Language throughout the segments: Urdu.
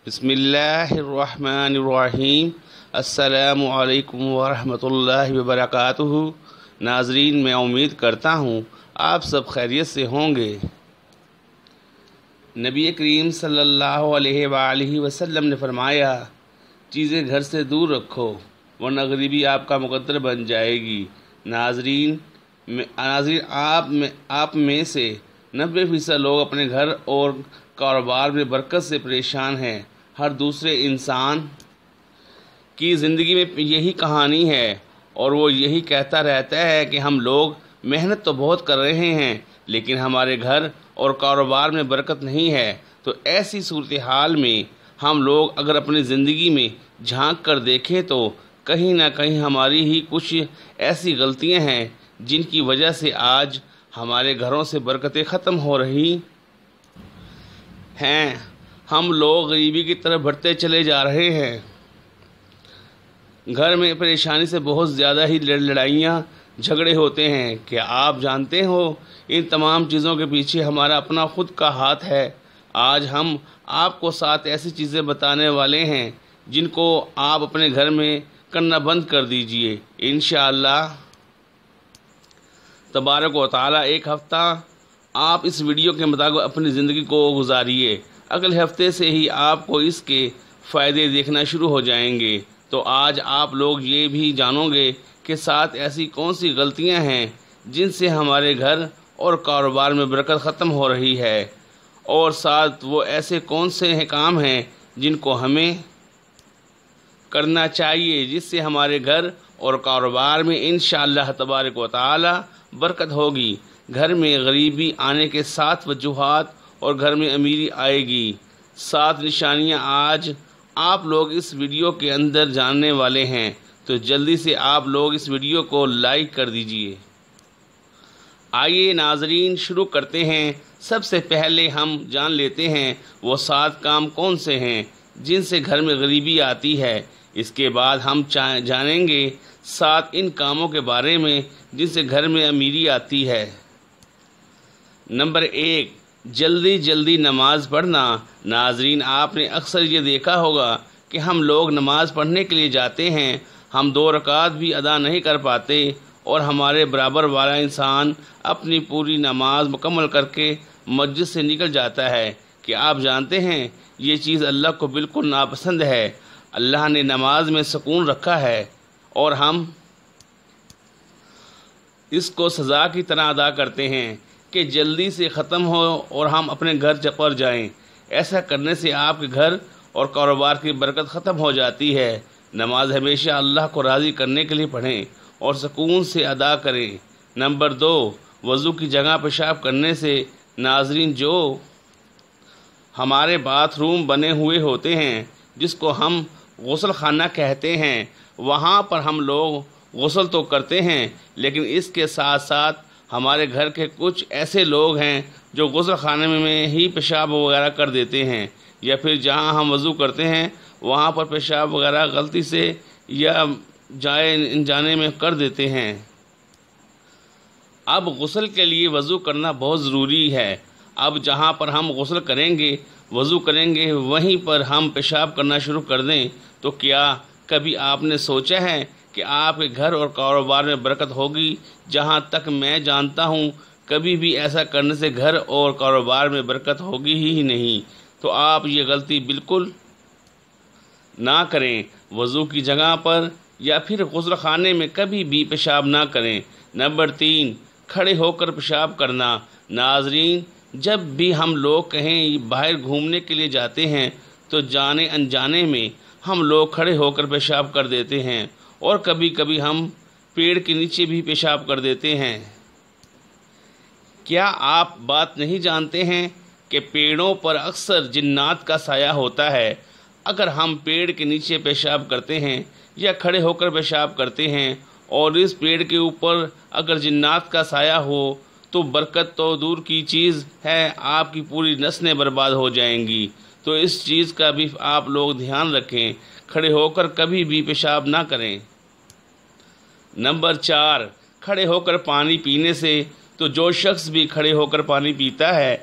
بسم اللہ الرحمن الرحیم۔ السلام علیکم ورحمۃ اللہ وبرکاتہ۔ ناظرین، میں امید کرتا ہوں آپ سب خیریت سے ہوں گے۔ نبی کریم صلی اللہ علیہ وآلہ وسلم نے فرمایا، چیزیں گھر سے دور رکھو ورنہ غریبی آپ کا مقدر بن جائے گی۔ ناظرین، آپ میں سے 90% لوگ اپنے گھر اور کاروبار میں برکت سے پریشان ہیں۔ ہر دوسرے انسان کی زندگی میں یہی کہانی ہے اور وہ یہی کہتا رہتا ہے کہ ہم لوگ محنت تو بہت کر رہے ہیں لیکن ہمارے گھر اور کاروبار میں برکت نہیں ہے۔ تو ایسی صورتحال میں ہم لوگ اگر اپنی زندگی میں جھانک کر دیکھیں تو کہیں نہ کہیں ہماری ہی کچھ ایسی غلطیاں ہیں جن کی وجہ سے آج ہمارے گھروں سے برکتیں ختم ہو رہی ہیں۔ ہم لوگ غریبی کی طرف بڑھتے چلے جا رہے ہیں۔ گھر میں پریشانی سے بہت زیادہ ہی لڑائیاں جھگڑے ہوتے ہیں۔ کیا آپ جانتے ہو ان تمام چیزوں کے پیچھے ہمارا اپنا خود کا ہاتھ ہے؟ آج ہم آپ کو 7 ایسی چیزیں بتانے والے ہیں جن کو آپ اپنے گھر میں کرنا بند کر دیجئے۔ انشاءاللہ تبارک و تعالی ایک ہفتہ آپ اس ویڈیو کے مطابق اپنی زندگی کو گزاریے۔ اگلے ہفتے سے ہی آپ کو اس کے فائدے دیکھنا شروع ہو جائیں گے۔ تو آج آپ لوگ یہ بھی جانو گے کہ 7 ایسی کون سی غلطیاں ہیں جن سے ہمارے گھر اور کاروبار میں برکت ختم ہو رہی ہے، اور 7 وہ ایسے کون سے کام ہیں جن کو ہمیں کرنا چاہیے جس سے ہمارے گھر اور کاروبار میں انشاءاللہ تبارک و تعالی برکت ہوگی۔ گھر میں غریبی آنے کے 7 وجوہات اور گھر میں امیری آئے گی۔ 7 نشانیاں آج آپ لوگ اس ویڈیو کے اندر جاننے والے ہیں، تو جلدی سے آپ لوگ اس ویڈیو کو لائک کر دیجئے۔ آئیے ناظرین شروع کرتے ہیں۔ سب سے پہلے ہم جان لیتے ہیں وہ 7 کام کون سے ہیں جن سے گھر میں غریبی آتی ہے۔ اس کے بعد ہم جانیں گے 7 ان کاموں کے بارے میں جن سے گھر میں امیری آتی ہے۔ نمبر 1، جلدی نماز پڑھنا۔ ناظرین، آپ نے اکثر یہ دیکھا ہوگا کہ ہم لوگ نماز پڑھنے کے لیے جاتے ہیں، ہم 2 رکعت بھی ادا نہیں کر پاتے اور ہمارے برابر والا انسان اپنی پوری نماز مکمل کر کے مسجد سے نکل جاتا ہے۔ کہ آپ جانتے ہیں یہ چیز اللہ کو بالکل ناپسند ہے۔ اللہ نے نماز میں سکون رکھا ہے اور ہم اس کو سزا کی طرح ادا کرتے ہیں کہ جلدی سے ختم ہو اور ہم اپنے گھر پر جائیں۔ ایسا کرنے سے آپ کے گھر اور کاروبار کی برکت ختم ہو جاتی ہے۔ نماز ہمیشہ اللہ کو راضی کرنے کے لیے پڑھیں اور سکون سے ادا کریں۔ نمبر 2، وضو کی جگہ پیشاب کرنے سے۔ ناظرین، جو ہمارے باتھ روم بنے ہوئے ہوتے ہیں جس کو ہم غسل خانہ کہتے ہیں، وہاں پر ہم لوگ غسل تو کرتے ہیں لیکن اس کے ساتھ ساتھ ہمارے گھر کے کچھ ایسے لوگ ہیں جو غسل خانے میں ہی پیشاب وغیرہ کر دیتے ہیں، یا پھر جہاں ہم وضو کرتے ہیں وہاں پر پیشاب وغیرہ غلطی سے یا جانے میں کر دیتے ہیں۔ اب غسل کے لیے وضو کرنا بہت ضروری ہے۔ اب جہاں پر ہم غسل کریں گے، وضو کریں گے، وہیں پر ہم پیشاب کرنا شروع کر دیں تو کیا کبھی آپ نے سوچا ہے کہ آپ کے گھر اور کاروبار میں برکت ہوگی؟ جہاں تک میں جانتا ہوں کبھی بھی ایسا کرنے سے گھر اور کاروبار میں برکت ہوگی ہی نہیں۔ تو آپ یہ غلطی بالکل نہ کریں۔ وضو کی جگہ پر یا پھر غسل خانے میں کبھی بھی پیشاب نہ کریں۔ نمبر 3، کھڑے ہو کر پیشاب کرنا۔ ناظرین، جب بھی ہم لوگ کہیں باہر گھومنے کے لیے جاتے ہیں تو جانے انجانے میں ہم لوگ کھڑے ہو کر پیشاب کر دیتے ہیں، اور کبھی کبھی ہم پیڑ کے نیچے بھی پیشاب کر دیتے ہیں۔ کیا آپ بات نہیں جانتے ہیں کہ پیڑوں پر اکثر جنات کا سایہ ہوتا ہے؟ اگر ہم پیڑ کے نیچے پیشاب کرتے ہیں یا کھڑے ہو کر پیشاب کرتے ہیں اور اس پیڑ کے اوپر اگر جنات کا سایہ ہو تو برکت تو دور کی چیز ہے، آپ کی پوری نسلیں برباد ہو جائیں گی۔ تو اس چیز کا بھی آپ لوگ دھیان رکھیں، کھڑے ہو کر کبھی بھی پیشاب نہ کریں۔ نمبر 4، کھڑے ہو کر پانی پینے سے تو جو شخص بھی کھڑے ہو کر پانی پیتا ہے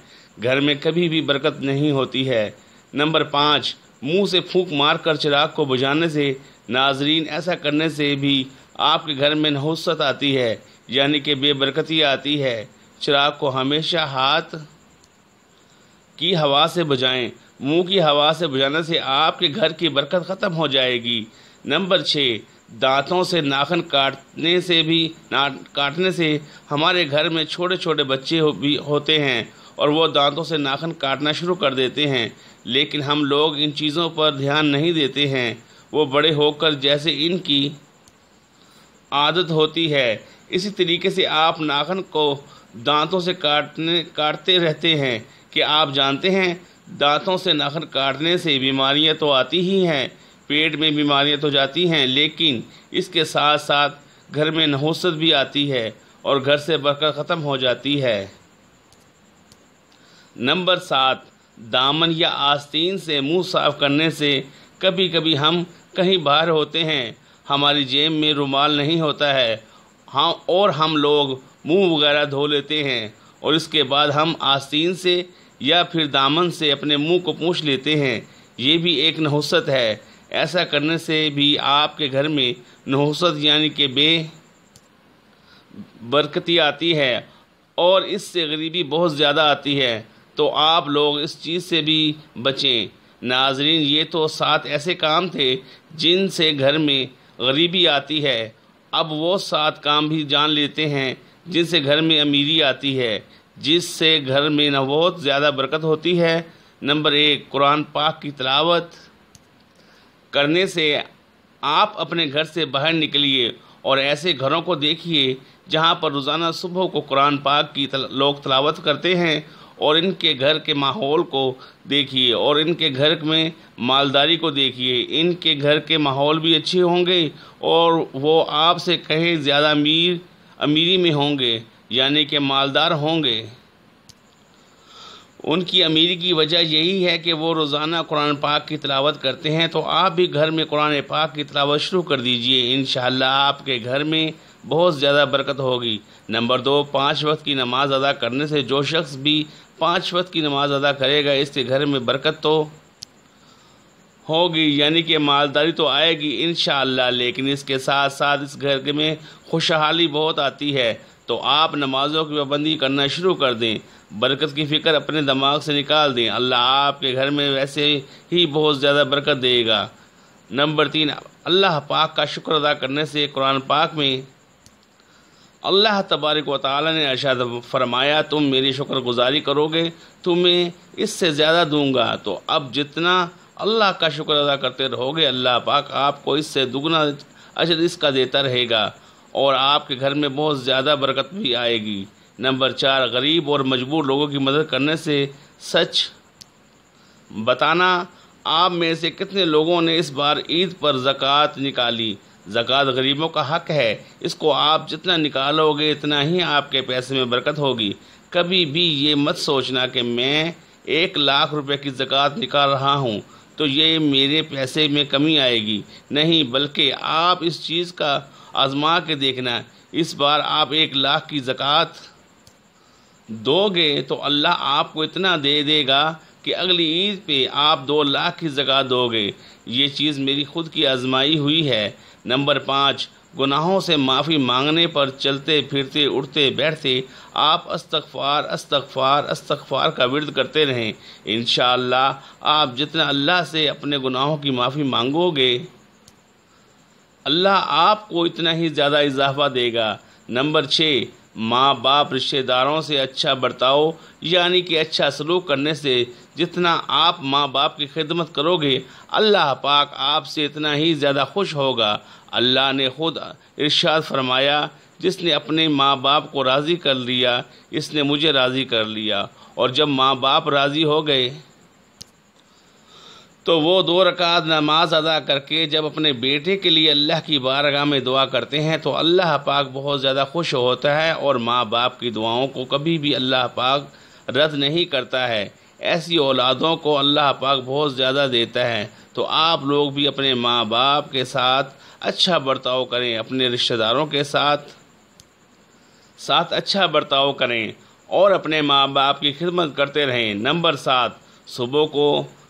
گھر میں کبھی بھی برکت نہیں ہوتی ہے۔ نمبر 5، منہ سے پھونک مار کر چراغ کو بجھانے سے، ناظرین ایسا کرنے سے بھی آپ کے گھر میں نحوست آتی ہے، یعنی کہ بے برکتی آتی ہے۔ چراغ کو ہمیشہ ہاتھ کی ہوا سے بجھائیں، منہ کی ہوا سے بجھانے سے آپ کے گھر کی برکت ختم ہو جائے گی۔ نمبر 6، دانتوں سے ناخن کاٹنے سے ہمارے گھر میں چھوٹے چھوٹے بچے بھی ہوتے ہیں اور وہ دانتوں سے ناخن کاٹنا شروع کر دیتے ہیں، لیکن ہم لوگ ان چیزوں پر دھیان نہیں دیتے ہیں۔ وہ بڑے ہو کر جیسے ان کی عادت ہوتی ہے، اسی طریقے سے آپ ناخن کو دانتوں سے کاٹتے رہتے ہیں۔ کہ آپ جانتے ہیں دانتوں سے ناخن کاٹنے سے بیماریاں تو آتی ہی ہیں، پیٹ میں بیماریاں تو جاتی ہیں، لیکن اس کے ساتھ ساتھ گھر میں نحوست بھی آتی ہے اور گھر سے برکت ختم ہو جاتی ہے۔ نمبر 7، دامن یا آستین سے منہ صاف کرنے سے کبھی کبھی ہم کہیں باہر ہوتے ہیں، ہماری جیب میں رومال نہیں ہوتا ہے، اور ہم لوگ منہ وغیرہ دھو لیتے ہیں اور اس کے بعد ہم آستین سے یا پھر دامن سے اپنے منہ کو پوچھ لیتے ہیں۔ یہ بھی ایک نحوست ہے۔ ایسا کرنے سے بھی آپ کے گھر میں نحوست یعنی کہ بے برکتی آتی ہے اور اس سے غریبی بہت زیادہ آتی ہے، تو آپ لوگ اس چیز سے بھی بچیں۔ ناظرین، یہ تو 7 ایسے کام تھے جن سے گھر میں غریبی آتی ہے۔ اب وہ 7 کام بھی جان لیتے ہیں جن سے گھر میں امیری آتی ہے، جس سے گھر میں بہت زیادہ برکت ہوتی ہے۔ نمبر 1، قرآن پاک کی تلاوت کرنے سے آپ اپنے گھر سے باہر نکلیے اور ایسے گھروں کو دیکھیے جہاں پر روزانہ صبح کو قرآن پاک کی لوگ تلاوت کرتے ہیں، اور ان کے گھر کے ماحول کو دیکھیے اور ان کے گھر میں مالداری کو دیکھیے۔ ان کے گھر کے ماحول بھی اچھے ہوں گے اور وہ آپ سے کہیں زیادہ امیری میں ہوں گے، یعنی کہ مالدار ہوں گے۔ ان کی امیری کی وجہ یہی ہے کہ وہ روزانہ قرآن پاک کی تلاوت کرتے ہیں، تو آپ بھی گھر میں قرآن پاک کی تلاوت شروع کر دیجئے، انشاءاللہ آپ کے گھر میں بہت زیادہ برکت ہوگی۔ نمبر 2، 5 وقت کی نماز ادا کرنے سے جو شخص بھی 5 وقت کی نماز ادا کرے گا، اس کے گھر میں برکت تو ہوگی، یعنی کہ مالداری تو آئے گی انشاءاللہ، لیکن اس کے ساتھ ساتھ اس گھر میں خوشحالی بہت آتی ہے۔ تو آپ نمازوں کی پابندی کرنا شروع کر دیں، برکت کی فکر اپنے دماغ سے نکال دیں، اللہ آپ کے گھر میں ویسے ہی بہت زیادہ برکت دے گا۔ نمبر 3، اللہ پاک کا شکر ادا کرنے سے قرآن پاک میں اللہ تبارک و تعالی نے ارشاد فرمایا، تم میری شکر گزاری کرو گے تمہیں اس سے زیادہ دوں گا۔ تو اب جتنا اللہ کا شکر ادا کرتے رہو گے، اللہ پاک آپ کو اس سے دگنا اجر اس کا دیتا رہے گا اور آپ کے گھر میں بہت زیادہ برکت بھی آئے گی۔ نمبر 4، غریب اور مجبور لوگوں کی مدد کرنے سے سچ بتانا، آپ میں سے کتنے لوگوں نے اس بار عید پر زکوٰۃ نکالی؟ زکوٰۃ غریبوں کا حق ہے، اس کو آپ جتنا نکالو گے اتنا ہی آپ کے پیسے میں برکت ہوگی۔ کبھی بھی یہ مت سوچنا کہ میں 1 لاکھ روپے کی زکوٰۃ نکال رہا ہوں تو یہ میرے پیسے میں کمی آئے گی، نہیں، بلکہ آپ اس چیز کا آزما کے دیکھنا، اس بار آپ 1 لاکھ کی زکوٰۃ دو گے تو اللہ آپ کو اتنا دے دے گا کہ اگلی عید پہ آپ 2 لاکھ کی زکوٰۃ دو گے۔ یہ چیز میری خود کی آزمائی ہوئی ہے۔ نمبر 5، گناہوں سے معافی مانگنے پر چلتے پھرتے اٹھتے بیٹھتے آپ استغفار استغفار استغفار کا ورد کرتے رہیں، انشاءاللہ آپ جتنا اللہ سے اپنے گناہوں کی معافی مانگو گے، اللہ آپ کو اتنا ہی زیادہ اضافہ دے گا۔ نمبر 6، ماں باپ رشتہ داروں سے اچھا برتاؤ، یعنی کہ اچھا سلوک کرنے سے جتنا آپ ماں باپ کی خدمت کرو گے، اللہ پاک آپ سے اتنا ہی زیادہ خوش ہوگا۔ اللہ نے خود ارشاد فرمایا، جس نے اپنے ماں باپ کو راضی کر لیا اس نے مجھے راضی کر لیا، اور جب ماں باپ راضی ہو گئے تو وہ 2 رکعت نماز ادا کر کے جب اپنے بیٹے کے لیے اللہ کی بارگاہ میں دعا کرتے ہیں تو اللہ پاک بہت زیادہ خوش ہوتا ہے اور ماں باپ کی دعاؤں کو کبھی بھی اللہ پاک رد نہیں کرتا ہے۔ ایسی اولادوں کو اللہ پاک بہت زیادہ دیتا ہے۔ تو آپ لوگ بھی اپنے ماں باپ کے ساتھ اچھا برتاؤ کریں، اپنے رشتہ داروں کے ساتھ اچھا برتاؤ کریں اور اپنے ماں باپ کی خدمت کرتے رہیں۔ نمبر 7، صبح کو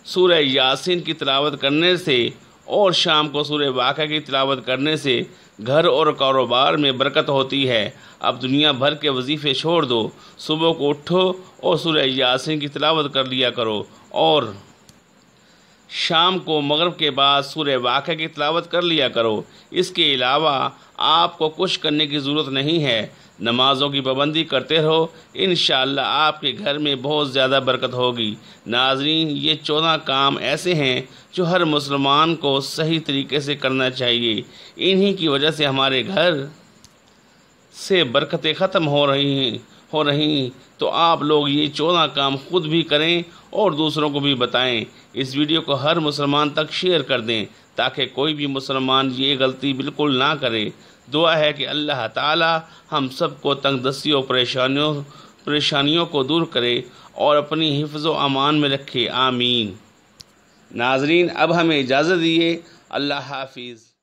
سورہ یاسین کی تلاوت کرنے سے اور شام کو سورہ واقعہ کی تلاوت کرنے سے گھر اور کاروبار میں برکت ہوتی ہے۔ اب دنیا بھر کے وظیفے چھوڑ دو، صبح کو اٹھو اور سورہ یاسین کی تلاوت کر لیا کرو، اور شام کو مغرب کے بعد سورہ واقعہ کی تلاوت کر لیا کرو۔ اس کے علاوہ آپ کو کچھ کرنے کی ضرورت نہیں ہے، نمازوں کی پابندی کرتے رہو، انشاءاللہ آپ کے گھر میں بہت زیادہ برکت ہوگی۔ ناظرین، یہ 14 کام ایسے ہیں جو ہر مسلمان کو صحیح طریقے سے کرنا چاہیے۔ انہی کی وجہ سے ہمارے گھر سے برکتیں ختم ہو رہی تو آپ لوگ یہ 14 کام خود بھی کریں اور دوسروں کو بھی بتائیں۔ اس ویڈیو کو ہر مسلمان تک شیئر کر دیں تاکہ کوئی بھی مسلمان یہ غلطی بالکل نہ کرے۔ دعا ہے کہ اللہ تعالی ہم سب کو تنگ دستی اور پریشانیوں کو دور کرے اور اپنی حفظ و امان میں رکھے، آمین۔ ناظرین، اب ہمیں اجازت دیجیے، اللہ حافظ۔